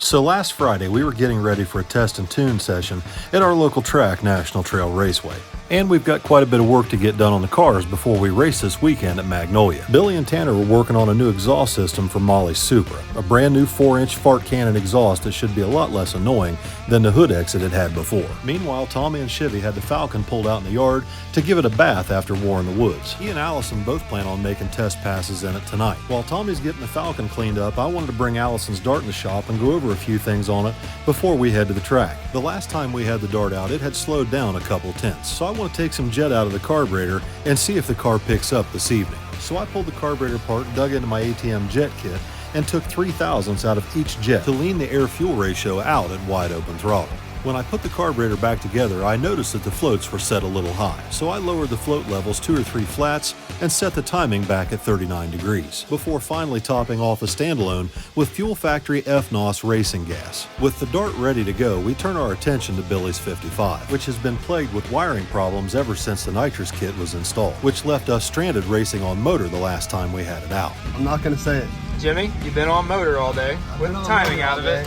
So last Friday, we were getting ready for a test and tune session at our local track, National Trail Raceway. And we've got quite a bit of work to get done on the cars before we race this weekend at Magnolia. Billy and Tanner were working on a new exhaust system for Molly's Supra, a brand new 4-inch fart cannon exhaust that should be a lot less annoying than the hood exit it had before. Meanwhile, Tommy and Chevy had the Falcon pulled out in the yard to give it a bath after war in the woods. He and Allison both plan on making test passes in it tonight. While Tommy's getting the Falcon cleaned up, I wanted to bring Allison's Dart in the shop and go over a few things on it before we head to the track. The last time we had the Dart out, it had slowed down a couple tenths, so I want to take some jet out of the carburetor and see if the car picks up this evening. So I pulled the carburetor apart, dug into my ATM jet kit, and took 0.003 out of each jet to lean the air-fuel ratio out at wide open throttle. When I put the carburetor back together, I noticed that the floats were set a little high, so I lowered the float levels 2 or 3 flats and set the timing back at 39 degrees, before finally topping off a standalone with Fuel Factory FNOS racing gas. With the Dart ready to go, we turn our attention to Billy's 55, which has been plagued with wiring problems ever since the nitrous kit was installed, which left us stranded racing on motor the last time we had it out. I'm not going to say it. Jimmy, you've been on motor all day with the timing out of it.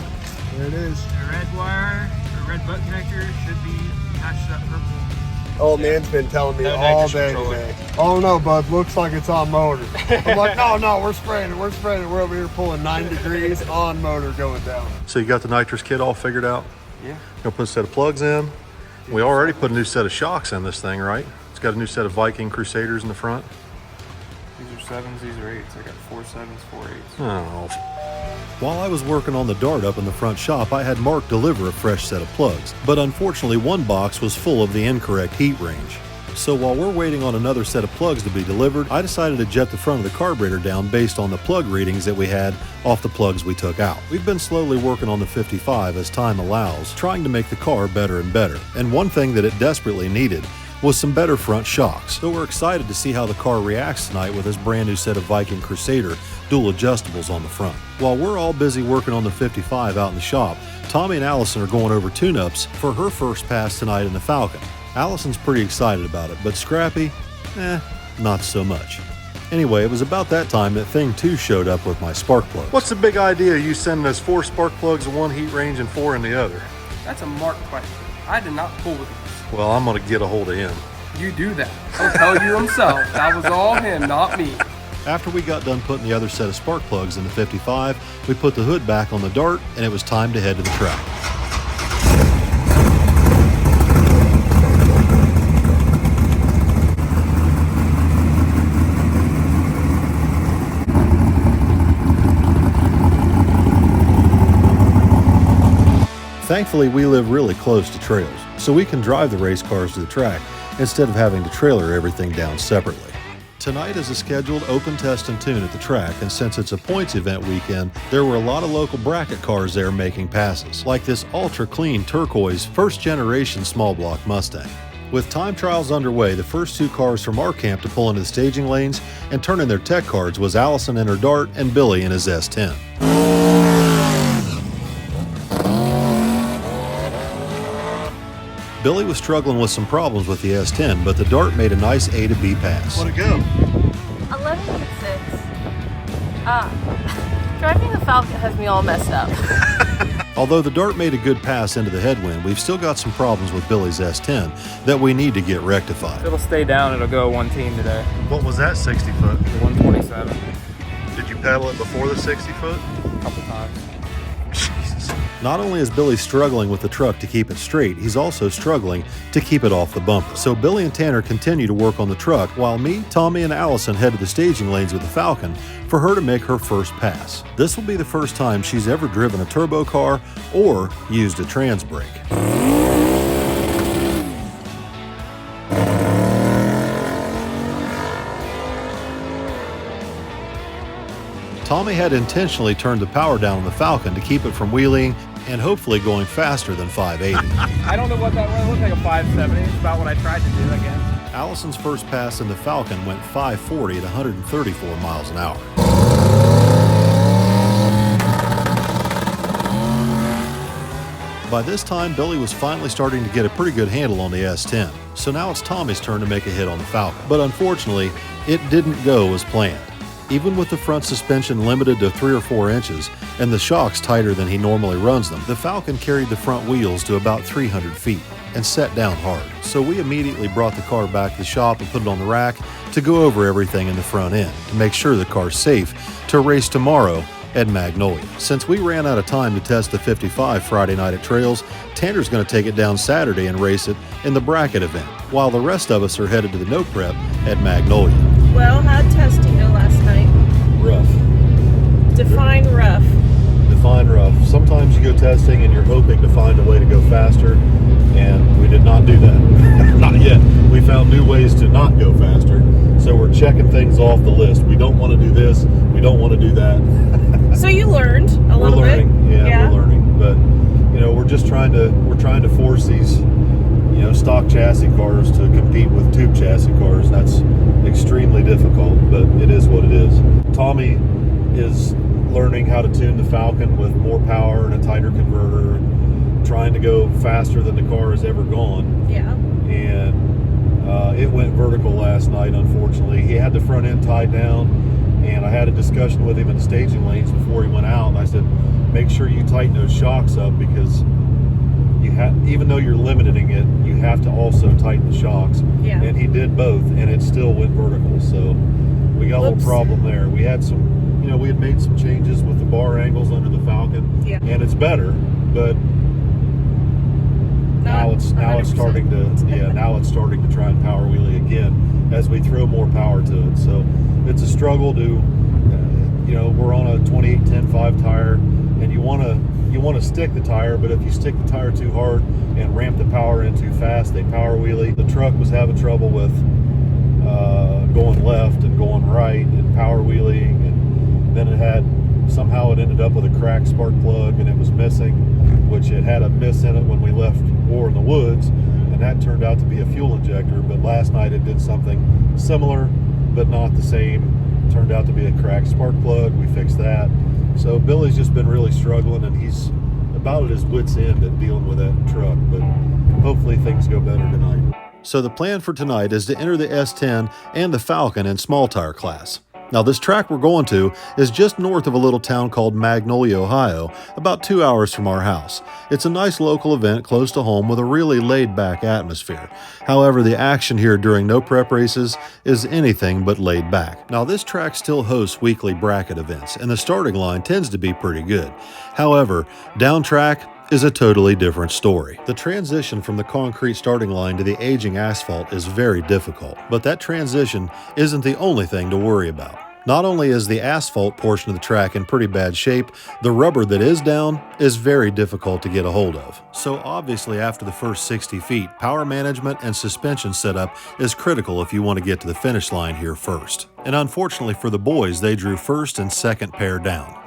There it is. The red wire, the red butt connector should be attached to that purple. Old man's been telling me all day today. Oh no, bud, looks like it's on motor. I'm like, no, we're spraying it. We're over here pulling 9 degrees on motor going down. So you got the nitrous kit all figured out? Yeah. Gonna put a set of plugs in. We already put a new set of shocks in this thing, right? It's got a new set of Viking Crusaders in the front. These are 7s, these are 8s. I got 4 7s, 4 8s. Oh. While I was working on the Dart up in the front shop, I had Mark deliver a fresh set of plugs, but unfortunately one box was full of the incorrect heat range. So while we're waiting on another set of plugs to be delivered, I decided to jet the front of the carburetor down based on the plug readings that we had off the plugs we took out. We've been slowly working on the 55 as time allows, trying to make the car better and better. And one thing that it desperately needed was some better front shocks. So we're excited to see how the car reacts tonight with this brand new set of Viking Crusader dual adjustables on the front. While we're all busy working on the 55 out in the shop, Tommy and Allison are going over tune-ups for her first pass tonight in the Falcon. Allison's pretty excited about it, but Scrappy, not so much. Anyway, it was about that time that Thing 2 showed up with my spark plugs. What's the big idea you sending us 4 spark plugs in one heat range and 4 in the other? That's a Mark question. I did not pull with these. Well, I'm gonna get a hold of him. You do that. He'll tell you himself. That was all him, not me. After we got done putting the other set of spark plugs in the 55, we put the hood back on the Dart, and it was time to head to the track. Thankfully, we live really close to trails, so we can drive the race cars to the track instead of having to trailer everything down separately. Tonight is a scheduled open test and tune at the track, and since it's a points event weekend, there were a lot of local bracket cars there making passes, like this ultra-clean turquoise first-generation small block Mustang. With time trials underway, the first 2 cars from our camp to pull into the staging lanes and turn in their tech cards was Allison in her Dart and Billy in his S10. Billy was struggling with some problems with the S10, but the Dart made a nice A to B pass. Let it go. 11.6. Driving the Falcon has me all messed up. Although the Dart made a good pass into the headwind, we've still got some problems with Billy's S10 that we need to get rectified. It'll stay down. It'll go 1 team today. What was that 60 foot? The 127. Did you pedal it before the 60 foot? A couple times. Not only is Billy struggling with the truck to keep it straight, he's also struggling to keep it off the bumper. So Billy and Tanner continue to work on the truck, while me, Tommy, and Allison head to the staging lanes with the Falcon for her to make her first pass. This will be the first time she's ever driven a turbo car or used a trans brake. Tommy had intentionally turned the power down on the Falcon to keep it from wheeling and hopefully going faster than 580. I don't know what that was. It looked like a 570. It's about what I tried to do, I guess. Allison's first pass in the Falcon went 540 at 134 miles an hour. By this time, Billy was finally starting to get a pretty good handle on the S10. So now it's Tommy's turn to make a hit on the Falcon. But unfortunately, it didn't go as planned. Even with the front suspension limited to 3 or 4 inches and the shocks tighter than he normally runs them, the Falcon carried the front wheels to about 300 feet and set down hard. So we immediately brought the car back to the shop and put it on the rack to go over everything in the front end to make sure the car's safe to race tomorrow at Magnolia. Since we ran out of time to test the 55 Friday night at Trails, Tanner's going to take it down Saturday and race it in the bracket event, while the rest of us are headed to the no prep at Magnolia. Well, how'd testing go last night? Rough. Define rough. Define rough. Sometimes you go testing and you're hoping to find a way to go faster, and we did not do that. Not yet. We found new ways to not go faster, so we're checking things off the list. We don't want to do this, we don't want to do that. So you learned a little bit. Yeah, we're learning, but you know, we're trying to force these, you know, stock chassis cars to compete with tube chassis cars. That's extremely difficult, but it is what it is. Tommy is learning how to tune the Falcon with more power and a tighter converter, and trying to go faster than the car has ever gone. Yeah. And it went vertical last night, unfortunately. He had the front end tied down, and I had a discussion with him in the staging lanes before he went out, and I said, make sure you tighten those shocks up, because even though you're limiting it, you have to also tighten the shocks. Yeah. And he did both, and it still went vertical. So we got a little problem there. We had some, you know, we had made some changes with the bar angles under the Falcon, and it's better, but now it's starting to try and power wheelie again as we throw more power to it. So it's a struggle to, you know, we're on a 28-10-5 tire, and you want to stick the tire, but if you stick the tire too hard and ramp the power in too fast, they power wheelie. The truck was having trouble with going left and going right and power wheeling, and then it ended up with a cracked spark plug, and it was missing, which it had a miss in it when we left War in the Woods, and that turned out to be a fuel injector. But last night it did something similar but not the same. Turned out to be a cracked spark plug. We fixed that. So Billy's just been really struggling, and he's about at his wit's end at dealing with that truck, but hopefully things go better tonight. So the plan for tonight is to enter the S10 and the Falcon in small tire class. Now, this track we're going to is just north of a little town called Magnolia, Ohio, about 2 hours from our house. It's a nice local event close to home with a really laid-back atmosphere. However, the action here during no prep races is anything but laid back. Now, this track still hosts weekly bracket events, and the starting line tends to be pretty good. However, down track is a totally different story. The transition from the concrete starting line to the aging asphalt is very difficult, but that transition isn't the only thing to worry about. Not only is the asphalt portion of the track in pretty bad shape, the rubber that is down is very difficult to get a hold of. So obviously after the first 60 feet, power management and suspension setup is critical if you want to get to the finish line here first. And unfortunately for the boys, they drew first and second pair down.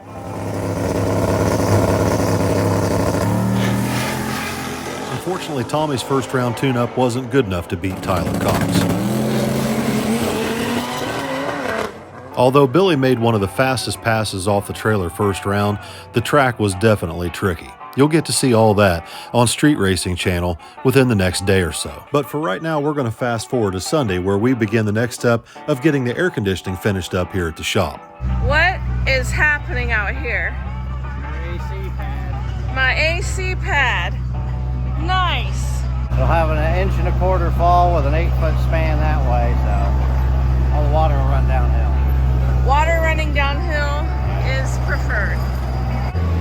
Unfortunately, Tommy's first round tune-up wasn't good enough to beat Tyler Cox. Although Billy made one of the fastest passes off the trailer first round, the track was definitely tricky. You'll get to see all that on Street Racing Channel within the next day or so. But for right now, we're going to fast forward to Sunday, where we begin the next step of getting the air conditioning finished up here at the shop. What is happening out here? My AC pad. Nice. It'll have an 1.25 inch fall with an 8-foot span that way, so all the water will run downhill. Water running downhill is preferred.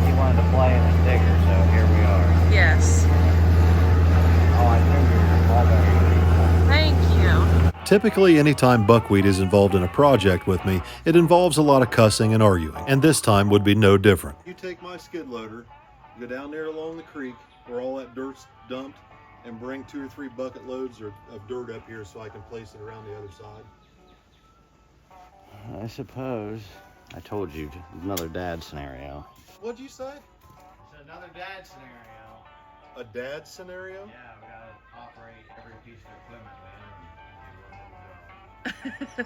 He wanted to play in his digger, so here we are. Yes. Oh, I think you're all better. Thank you. Typically, anytime Buckwheat is involved in a project with me, it involves a lot of cussing and arguing, and this time would be no different. You take my skid loader, go down there along the creek where all that dirt's dumped, and bring 2 or 3 bucket loads of dirt up here so I can place it around the other side. I suppose. I told you, another dad scenario. What'd you say? It's another dad scenario. A dad scenario? Yeah, we gotta operate every piece of equipment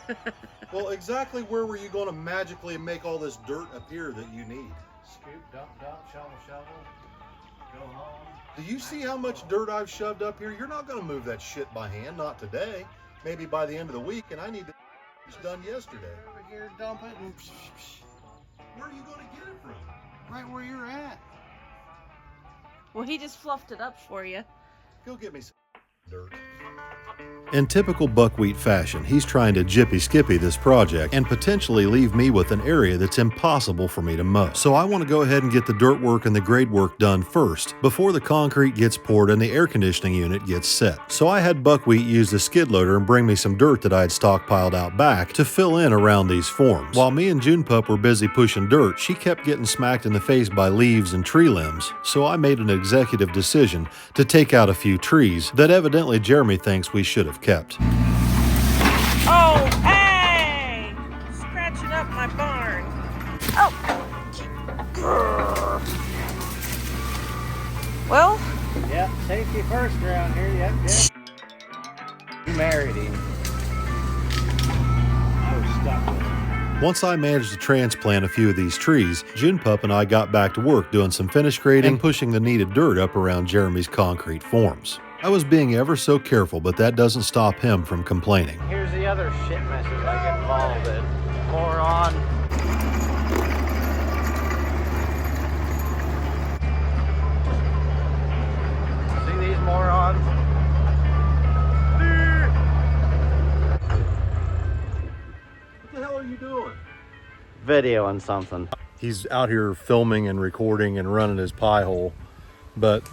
we own. Well, exactly where were you going to magically make all this dirt up here that you need? Scoop, dump, shovel, go home. Do you see how much dirt I've shoved up here? You're not going to move that shit by hand, not today. Maybe by the end of the week, and I need to It's done yesterday. Over here, dump it, and Where are you going to get it from? right where you're at. Well, he just fluffed it up for you. Go get me some dirt. In typical buckwheat fashion, he's trying to jippy-skippy this project and potentially leave me with an area that's impossible for me to mow. So I want to go ahead and get the dirt work and the grade work done first, before the concrete gets poured and the air conditioning unit gets set. So I had Buckwheat use the skid loader and bring me some dirt that I had stockpiled out back to fill in around these forms. While me and June Pup were busy pushing dirt, she kept getting smacked in the face by leaves and tree limbs. So I made an executive decision to take out a few trees that evidently Jeremy thinks we should have kept. Oh, hey! Scratching up my barn. Oh! Well, Yep, safety first around here. Yep. You married him. I was stuck with him. Once I managed to transplant a few of these trees, June Pup and I got back to work doing some finish grading and pushing the needed dirt up around Jeremy's concrete forms. I was being ever so careful, but that doesn't stop him from complaining. Here's the other shit messes I get involved in. Moron. See these morons? What the hell are you doing? Videoing something. He's out here filming and recording and running his pie hole, but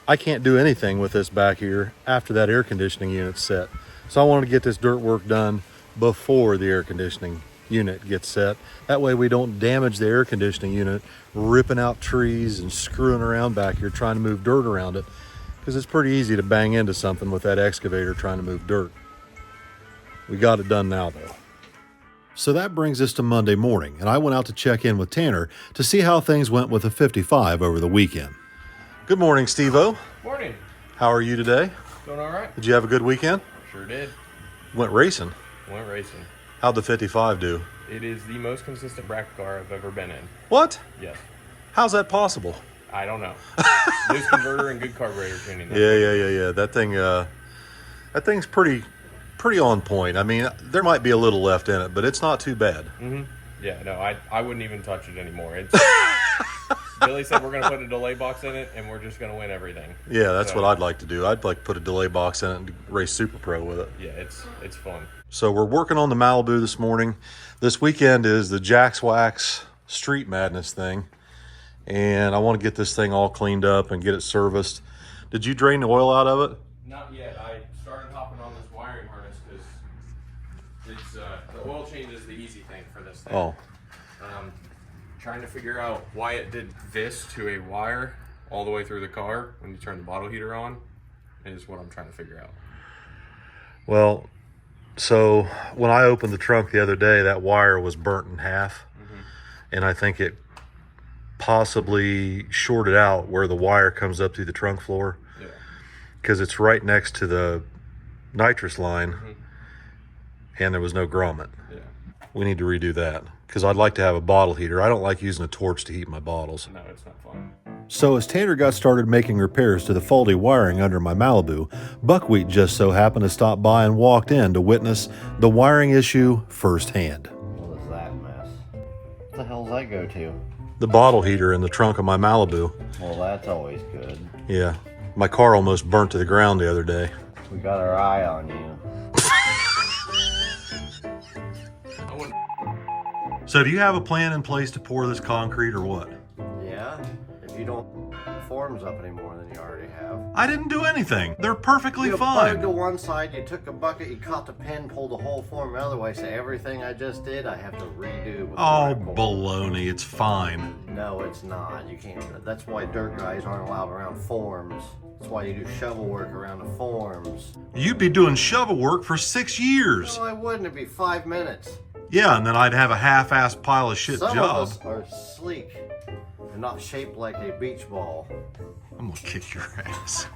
I can't do anything with this back here after that air conditioning unit's set. So I wanted to get this dirt work done before the air conditioning unit gets set. That way we don't damage the air conditioning unit, ripping out trees and screwing around back here trying to move dirt around it, because it's pretty easy to bang into something with that excavator trying to move dirt. We got it done now though. So that brings us to Monday morning, and I went out to check in with Tanner to see how things went with the 55 over the weekend. Good morning, Steve-O. Morning. How are you today? Doing all right? Did you have a good weekend? Sure did. Went racing. Went racing. How'd the 55 do? It is the most consistent bracket car I've ever been in. What? Yes. How's that possible? I don't know. Loose converter and good carburetor tuning. Yeah. That thing's pretty on point. I mean, there might be a little left in it, but it's not too bad. Mm-hmm. Yeah, no, I wouldn't even touch it anymore. It's Billy said we're going to put a delay box in it, and we're just going to win everything. Yeah, that's what I'd like to do. I'd like to put a delay box in it and race Super Pro with it. Yeah, it's fun. So we're working on the Malibu this morning. This weekend is the Jack's Wax Street Madness thing, and I want to get this thing all cleaned up and get it serviced. Did you drain the oil out of it? Not yet. I started hopping on this wiring harness because it's the oil change is the easy thing for this thing. Oh. Trying to figure out why it did this to a wire all the way through the car when you turn the bottle heater on is what I'm trying to figure out. Well, so when I opened the trunk the other day, that wire was burnt in half. Mm-hmm. And I think it possibly shorted out where the wire comes up through the trunk floor. Yeah. Because it's right next to the nitrous line. Mm-hmm. And there was no grommet. Yeah. We need to redo that because I'd like to have a bottle heater. I don't like using a torch to heat my bottles. No, it's not fun. So as Tanner got started making repairs to the faulty wiring under my Malibu, Buckwheat just so happened to stop by and walked in to witness the wiring issue firsthand. What is that mess? What the hell's that go to? The bottle heater in the trunk of my Malibu. Well, that's always good. Yeah, my car almost burnt to the ground the other day. We got our eye on you. So do you have a plan in place to pour this concrete or what? Yeah, if you don't forms up any more than you already have. I didn't do anything. They're perfectly You fine. plugged to one side, you took a bucket, you caught the pin, pulled the whole form the other way, so everything I just did, I have to redo. With Oh, baloney, it's fine. No, it's not. You can't. That's why dirt guys aren't allowed around forms. That's why you do shovel work around the forms. You'd be doing shovel work for 6 years. No, I wouldn't. It'd be 5 minutes. Yeah, and then I'd have a half-assed pile of shit Some job. of us are sleek and not shaped like a beach ball. I'm gonna kick your ass.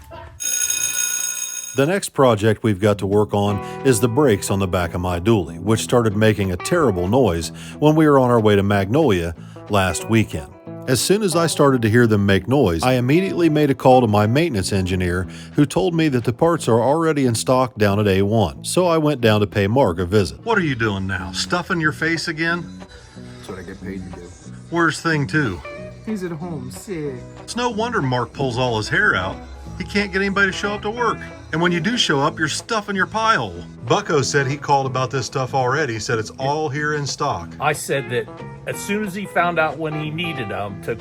The next project we've got to work on is the brakes on the back of my dually, which started making a terrible noise when we were on our way to Magnolia last weekend. As soon as I started to hear them make noise, I immediately made a call to my maintenance engineer, who told me that the parts are already in stock down at A1. So I went down to pay Mark a visit. What are you doing now? Stuffing your face again? That's what I get paid to do. Where's Thing 2? He's at home sick. It's no wonder Mark pulls all his hair out. He can't get anybody to show up to work. And when you do show up, you're stuffing your pie hole. Bucko said he called about this stuff already. He said it's all here in stock. I said that as soon as he found out when he needed them, to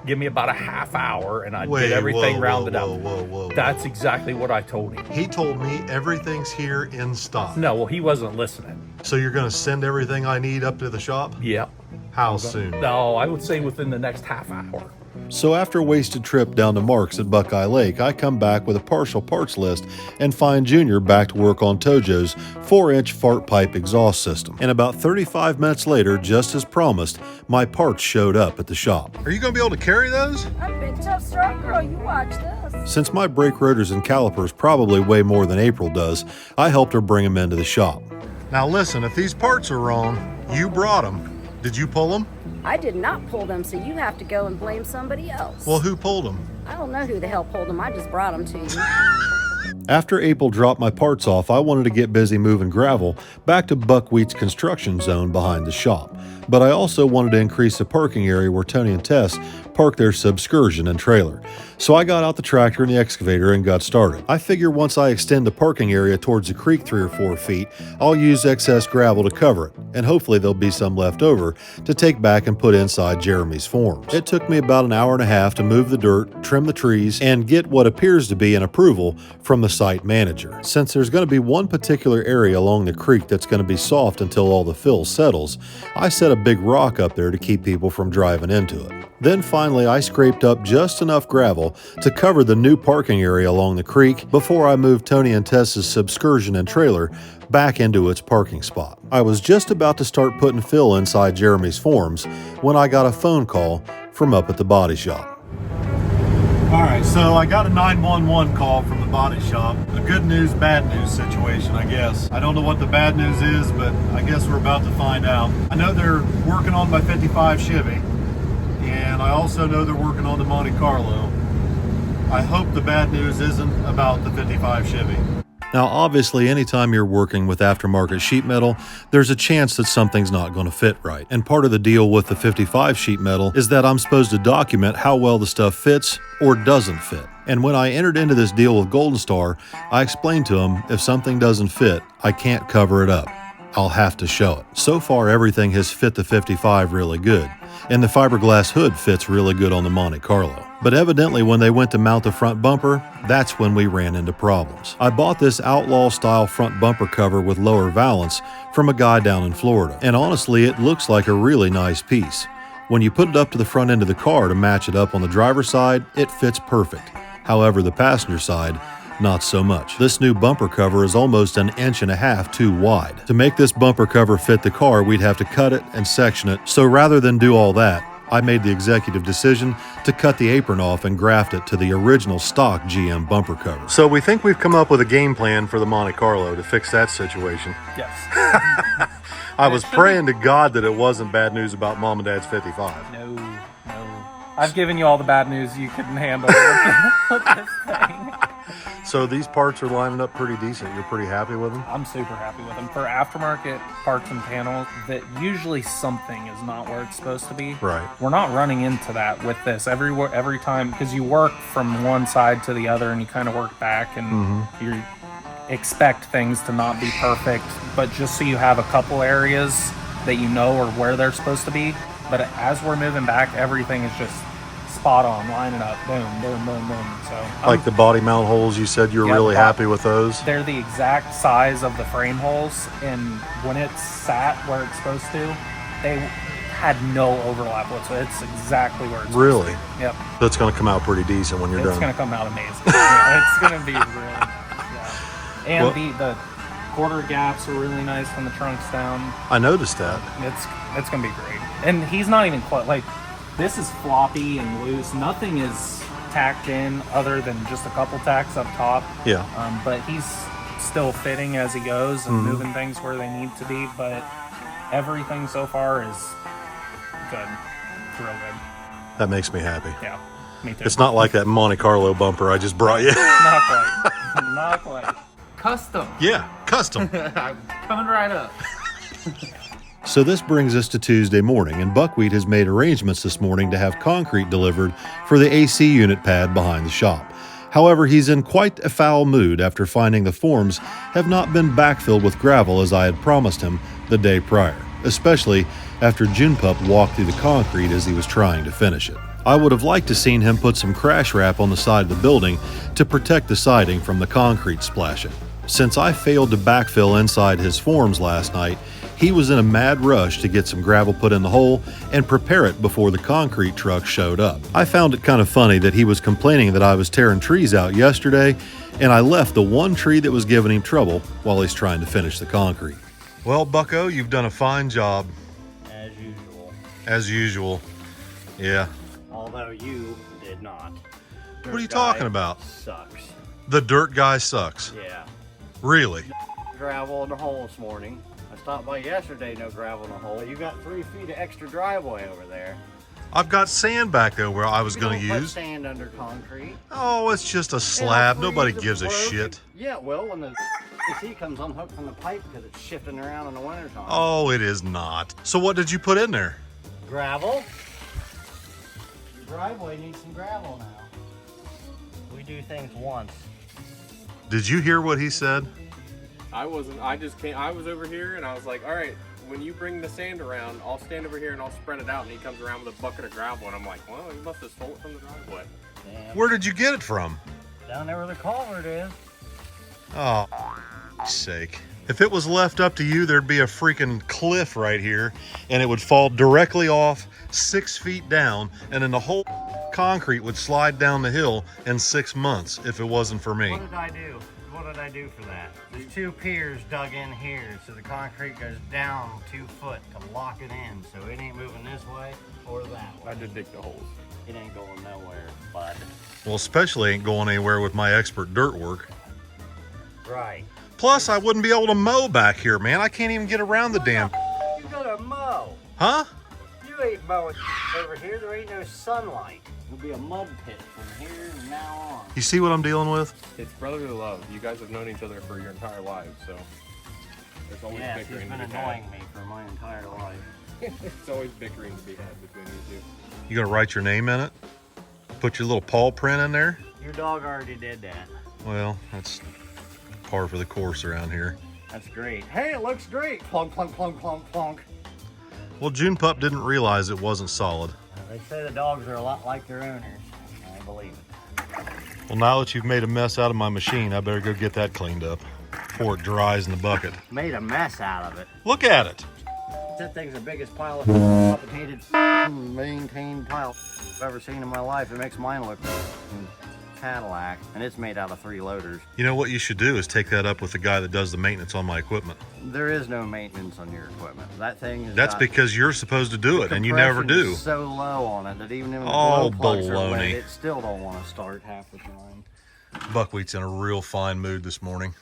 give me about a half hour, and I'd get everything rounded up. That's exactly what I told him. He told me everything's here in stock. No, well, he wasn't listening. So you're going to send everything I need up to the shop? Yep. How soon? No, I would say within the next half hour. So after a wasted trip down to Mark's at Buckeye Lake, I come back with a partial parts list and find Junior back to work on Tojo's 4-inch fart pipe exhaust system. And about 35 minutes later, just as promised, my parts showed up at the shop. Are you going to be able to carry those? I'm a big tough strong girl, you watch this. Since my brake rotors and calipers probably weigh more than April does, I helped her bring them into the shop. Now listen, if these parts are wrong, you brought them. Did you pull them? I did not pull them, so you have to go and blame somebody else. Well, who pulled them? I don't know who the hell pulled them. I just brought them to you. After April dropped my parts off, I wanted to get busy moving gravel back to Buckwheat's construction zone behind the shop. But I also wanted to increase the parking area where Tony and Tess park their Subscursion and trailer. So I got out the tractor and the excavator and got started. I figure once I extend the parking area towards the creek 3 or 4 feet, I'll use excess gravel to cover it, and hopefully there'll be some left over to take back and put inside Jeremy's forms. It took me about an hour and a half to move the dirt, trim the trees, and get what appears to be an approval from the site manager. Since there's going to be one particular area along the creek that's going to be soft until all the fill settles, I set a big rock up there to keep people from driving into it. Then finally I scraped up just enough gravel to cover the new parking area along the creek before I moved Tony and Tess's Subscursion and trailer back into its parking spot. I was just about to start putting fill inside Jeremy's forms when I got a phone call from up at the body shop. Alright, so I got a 911 call from the body shop. A good news, bad news situation, I guess. I don't know what the bad news is, but I guess we're about to find out. I know they're working on my 55 Chevy, and I also know they're working on the Monte Carlo. I hope the bad news isn't about the 55 Chevy. Now, obviously, anytime you're working with aftermarket sheet metal, there's a chance that something's not going to fit right. And part of the deal with the 55 sheet metal is that I'm supposed to document how well the stuff fits or doesn't fit. And when I entered into this deal with Golden Star, I explained to them if something doesn't fit, I can't cover it up. I'll have to show it. So far, everything has fit the 55 really good, and the fiberglass hood fits really good on the Monte Carlo. But evidently when they went to mount the front bumper, that's when we ran into problems. I bought this outlaw style front bumper cover with lower valance from a guy down in Florida, and honestly it looks like a really nice piece. When you put it up to the front end of the car to match it up on the driver's side, it fits perfect. However, the passenger side, not so much. This new bumper cover is almost 1.5 inches too wide. To make this bumper cover fit the car, we'd have to cut it and section it, so rather than do all that, I made the executive decision to cut the apron off and graft it to the original stock GM bumper cover. So we think we've come up with a game plan for the Monte Carlo to fix that situation. Yes. I was praying to God that it wasn't bad news about Mom and Dad's 55. No. I've given you all the bad news you couldn't handle with this thing. So these parts are lining up pretty decent. You're pretty happy with them? I'm super happy with them. For aftermarket parts and panels, that usually something is not where it's supposed to be. Right. We're not running into that with this every time, because you work from one side to the other and you kind of work back, and you expect things to not be perfect, but just so you have a couple areas that you know are where they're supposed to be. But as we're moving back, everything is just spot on, lining up, boom, boom, boom, boom. So like the body mount holes, you said you're really happy with those? They're the exact size of the frame holes, and when it's sat where it's supposed to, they had no overlap whatsoever. It's exactly where it's supposed to be. Yep. So it's going to come out pretty decent when you're done. It's going to come out amazing. It's going to be really, And the quarter gaps are really nice when the trunk's down. I noticed that. It's going to be great. And he's not even quite, like, this is floppy and loose. Nothing is tacked in other than just a couple tacks up top. Yeah. But he's still fitting as he goes and moving things where they need to be. But everything so far is good. It's real good. That makes me happy. Yeah, me too. It's not like that Monte Carlo bumper I just brought you. Not quite. Not quite. Custom. Yeah, custom. Coming right up. So this brings us to Tuesday morning, and Buckwheat has made arrangements this morning to have concrete delivered for the AC unit pad behind the shop. However, he's in quite a foul mood after finding the forms have not been backfilled with gravel as I had promised him the day prior, especially after June Pup walked through the concrete as he was trying to finish it. I would have liked to seen him put some crash wrap on the side of the building to protect the siding from the concrete splashing. Since I failed to backfill inside his forms last night, he was in a mad rush to get some gravel put in the hole and prepare it before the concrete truck showed up. I found it kind of funny that he was complaining that I was tearing trees out yesterday, and I left the one tree that was giving him trouble while he's trying to finish the concrete. Well, Bucko, you've done a fine job. As usual. As usual. Yeah. Although you did not. What are you talking about? Sucks. The dirt guy sucks. Yeah. Really? Gravel in the hole this morning. I stopped by yesterday, no gravel in the hole. You got 3 feet of extra driveway over there. I've got sand back there where I was going to Put use. sand under concrete. Oh, it's just a slab. Nobody gives a shit. Yeah, well, when the AC comes unhooked from the pipe because it's shifting around in the wintertime. Oh, it is not. So what did you put in there? Gravel. Your driveway needs some gravel now. We do things once. Did you hear what he said? I wasn't. I just came. I was over here and I was like, all right, when you bring the sand around, I'll stand over here and I'll spread it out. And he comes around with a bucket of gravel and I'm like, well, he must have stole it from the driveway. Damn. Where did you get it from? Down there where the culvert is. Oh, sake. If it was left up to you, there'd be a freaking cliff right here and it would fall directly off 6 feet down and then the whole concrete would slide down the hill in 6 months if it wasn't for me. What did I do? What did I do for that? There's 2 piers dug in here, so the concrete goes down 2 foot to lock it in, so it ain't moving this way or that way. I did dig the holes. It ain't going nowhere, bud. Well, especially ain't going anywhere with my expert dirt work. Right. Plus, I wouldn't be able to mow back here, man. I can't even get around the damn... You gotta mow. Huh? You ain't mowing over here. There ain't no sunlight. It'll be a mud pit from here and now on. You see what I'm dealing with? It's brotherly love. You guys have known each other for your entire lives, so there's always Yes, he's bickering been to be annoying had. me for my entire life. It's always bickering to be had between you two. You gonna write your name in it? Put your little paw print in there? Your dog already did that. Well, that's par for the course around here. That's great. Hey, it looks great. Plunk, plunk, plunk, plunk, plunk. Well, June Pup didn't realize it wasn't solid. They say the dogs are a lot like their owners. I believe it. Well, now that you've made a mess out of my machine, I better go get that cleaned up before it dries in the bucket. Made a mess out of it. Look at it. That thing's the biggest pile of complicated, maintained pile I've ever seen in my life. It makes mine look like a Cadillac, and it's made out of 3 loaders. You know what you should do is take that up with the guy that does the maintenance on my equipment. There is no maintenance on your equipment. That thing is. That's because you're supposed to do it, and you never do. Is so low on it that even when the Oh, glow plugs are wet, baloney. it still don't want to start half the time. Buckwheat's in a real fine mood this morning.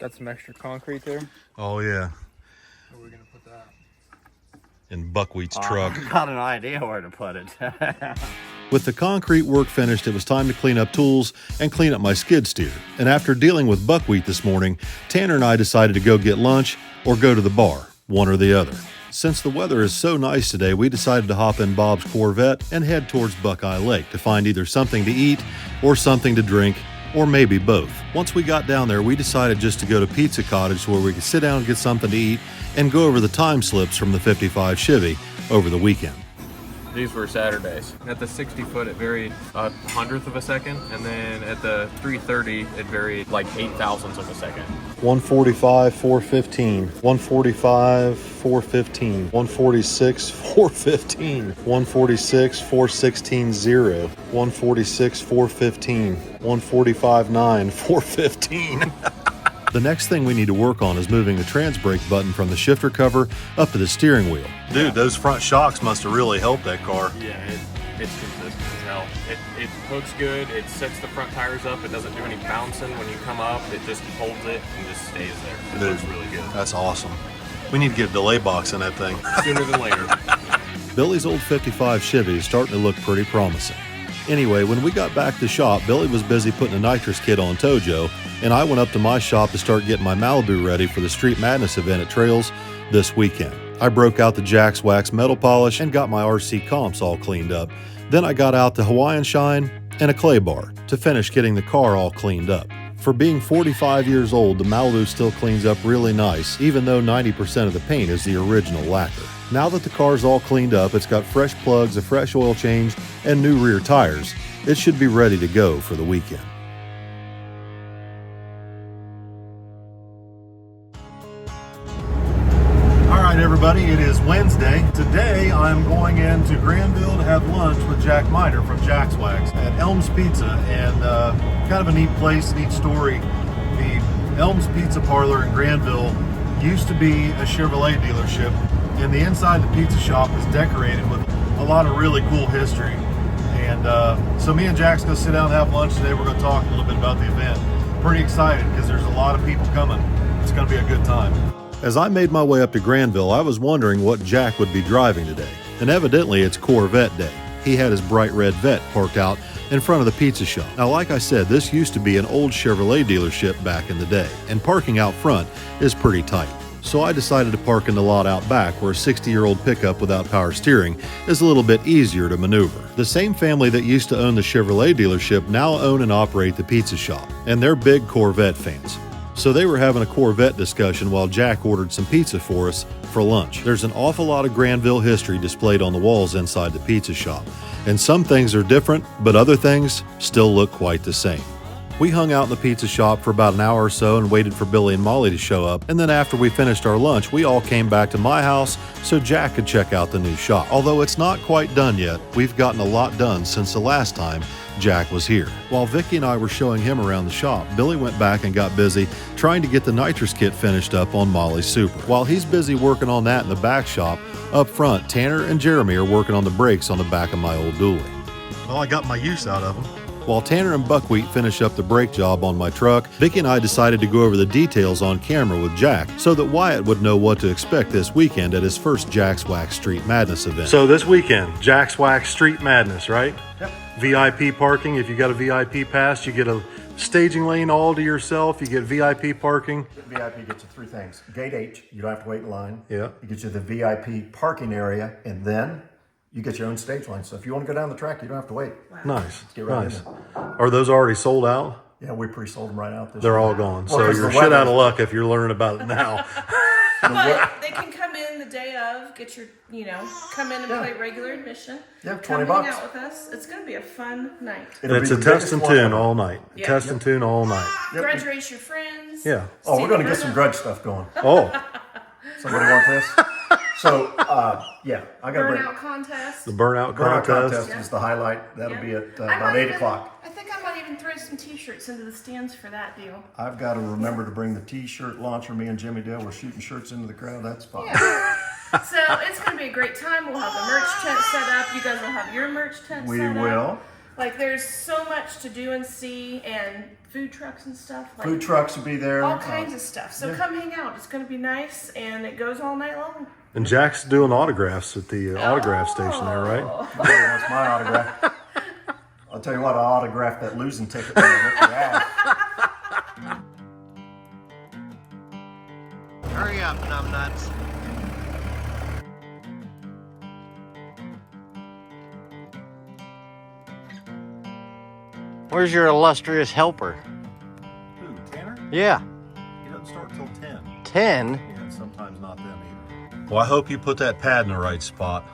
Got some extra concrete there. Oh, yeah. Where are we gonna put that? In Buckwheat's truck. I've got an idea where to put it. With the concrete work finished, it was time to clean up tools and clean up my skid steer. And after dealing with Buckwheat this morning, Tanner and I decided to go get lunch or go to the bar, one or the other. Since the weather is so nice today, we decided to hop in Bob's Corvette and head towards Buckeye Lake to find either something to eat or something to drink, or maybe both. Once we got down there, we decided just to go to Pizza Cottage where we could sit down and get something to eat and go over the time slips from the 55 Chevy over the weekend. These were Saturdays. At the 60 foot, it varied a 100th of a second, and then at the 330, it varied like 8,000ths of a second. 145, 415, 145, 415, 146, 415, 146, 416, 0, 146, 415, 145, 9, 415. The next thing we need to work on is moving the trans brake button from the shifter cover up to the steering wheel. Dude, those front shocks must have really helped that car. Yeah, it's consistent as hell. It hooks good, it sets the front tires up, it doesn't do any bouncing when you come up, it just holds it and just stays there. It looks really good. That's awesome. We need to get a delay box in that thing. Sooner than later. Billy's old 55 Chevy is starting to look pretty promising. Anyway, when we got back to the shop, Billy was busy putting a nitrous kit on Tojo, and I went up to my shop to start getting my Malibu ready for the Street Madness event at Trails this weekend. I broke out the Jack's Wax metal polish and got my RC comps all cleaned up. Then I got out the Hawaiian Shine and a clay bar to finish getting the car all cleaned up. For being 45 years old, the Malibu still cleans up really nice, even though 90% of the paint is the original lacquer. Now that the car's all cleaned up, it's got fresh plugs, a fresh oil change, and new rear tires. It should be ready to go for the weekend. Alright everybody, it is Wednesday. Today I'm going into Granville to have lunch with Jack Miner from Jack's Wax at Elms Pizza, and kind of a neat place, neat story. The Elms Pizza Parlor in Granville used to be a Chevrolet dealership, and the inside of the pizza shop is decorated with a lot of really cool history. And so me and Jack's gonna sit down and have lunch today. We're gonna talk a little bit about the event. Pretty excited because there's a lot of people coming. It's gonna be a good time. As I made my way up to Granville, I was wondering what Jack would be driving today. And evidently it's Corvette day. He had his bright red Vette parked out in front of the pizza shop. Now, like I said, this used to be an old Chevrolet dealership back in the day, and parking out front is pretty tight. So I decided to park in the lot out back where a 60-year-old pickup without power steering is a little bit easier to maneuver. The same family that used to own the Chevrolet dealership now own and operate the pizza shop, and they're big Corvette fans. So they were having a Corvette discussion while Jack ordered some pizza for us for lunch. There's an awful lot of Granville history displayed on the walls inside the pizza shop, and some things are different, but other things still look quite the same. We hung out in the pizza shop for about an hour or so and waited for Billy and Molly to show up, and then after we finished our lunch, we all came back to my house so Jack could check out the new shop. Although it's not quite done yet, we've gotten a lot done since the last time Jack was here. While Vicky and I were showing him around the shop, Billy went back and got busy trying to get the nitrous kit finished up on Molly's Super. While he's busy working on that in the back shop, up front, Tanner and Jeremy are working on the brakes on the back of my old dually. Well, I got my use out of them. While Tanner and Buckwheat finish up the brake job on my truck, Vicky and I decided to go over the details on camera with Jack so that Wyatt would know what to expect this weekend at his first Jack's Wax Street Madness event. So this weekend, Jack's Wax Street Madness, right? Yep. VIP parking. If you got a VIP pass, you get a staging lane all to yourself. You get VIP parking. VIP gets you three things. Gate H, you don't have to wait in line. Yeah. You get you the VIP parking area, and then you get your own stage line. So if you want to go down the track, you don't have to wait. Wow. Nice. Let's get right nice. in there. Are those already sold out? Yeah, we pre-sold them right out this They're year. all gone. Well, so you're shit out of luck if you're learning about it now. But they can come in the day of, get your, come in and play regular admission. Yeah, $20. Come hang out with us. It's going to be a fun night. It's a test and tune all night. Yeah. Test and tune all night. Grudge race your friends. Yeah. Oh, we're going to get some grudge stuff going. Oh. Somebody want this? So, yeah, I got to bring Burnout contest. The burnout Burnout contest. contest is the highlight. That'll be at I about might 8 even- o'clock. I think I might even throw some t-shirts into the stands for that deal. I've got to remember to bring the t-shirt launcher. Me and Jimmy Dale, we're shooting shirts into the crowd. That's fine. Yeah. So it's going to be a great time. We'll have the merch tent set up. You guys will have your merch tent We set up. will. Like, there's so much to do and see, and food trucks and stuff. Like, Food trucks will be there. all kinds of stuff. So come hang out. It's going to be nice, and it goes all night long. And Jack's doing autographs at the autograph station there, right? Nobody wants my autograph. I'll tell you what, I'll autograph that losing ticket when I hit your ass. Hurry up, numbnuts. Where's your illustrious helper? Who, Tanner? Yeah. He doesn't start till 10. 10? Yeah, sometimes not them either. Well, I hope you put that pad in the right spot.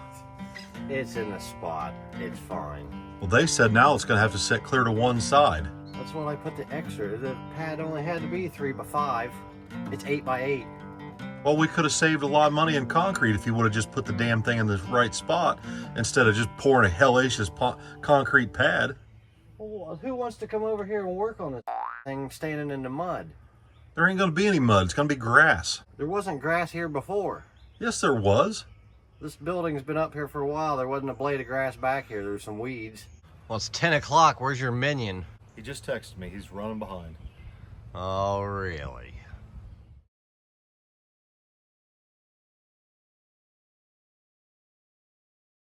It's in the spot. It's fine. Well, they said now it's going to have to sit clear to one side. That's when I put the extra. The pad only had to be 3 by 5. It's 8 by 8. Well, we could have saved a lot of money in concrete if you would have just put the damn thing in the right spot instead of just pouring a hellacious concrete pad. Well, who wants to come over here and work on this thing standing in the mud? There ain't going to be any mud. It's going to be grass. There wasn't grass here before. Yes, there was. This building's been up here for a while. There wasn't a blade of grass back here. There's some weeds. Well, it's 10 o'clock. Where's your minion? He just texted me. He's running behind. Oh, really?